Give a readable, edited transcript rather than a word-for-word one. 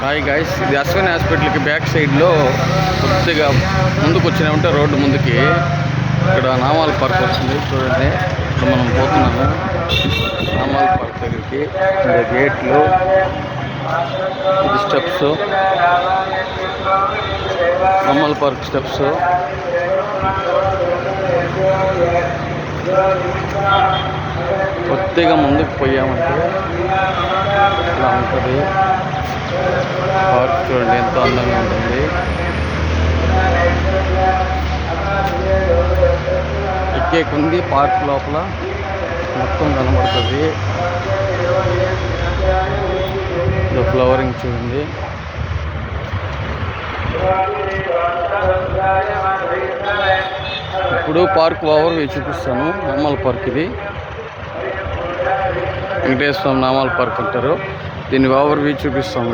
Hi guys, ఇది అశ్విని హాస్పిటల్కి back సైడ్లో కొద్దిగా ముందుకు వచ్చినామంటే రోడ్డు ముందుకి ఇక్కడ నామాల పార్క్ వస్తుంది. చూడండి, ఇక్కడ మనం పోతున్నాము నామాల పార్క్ దగ్గరికి. గేట్లు, ఇది స్టెప్స్, నామాల పార్క్ స్టెప్స్. కొద్దిగా ముందుకు పోయామంటే ఇలా ఉంటుంది పార్క్. చూడండి ఎంతో అందంగా ఉంటుంది. ఎక్కేకుంది పార్క్ లోపల మొత్తం కనబడుతుంది. ఫ్లవరింగ్ చూడండి. ఇప్పుడు పార్క్ ఓవర్ వ్యూ చూపిస్తాను. నామాల పార్క్ ఇది వెంకటేశ్వర స్వామి నామాల పార్క్ అంటారు. దీన్ని ఓవర్ వ్యూ చూపిస్తాము.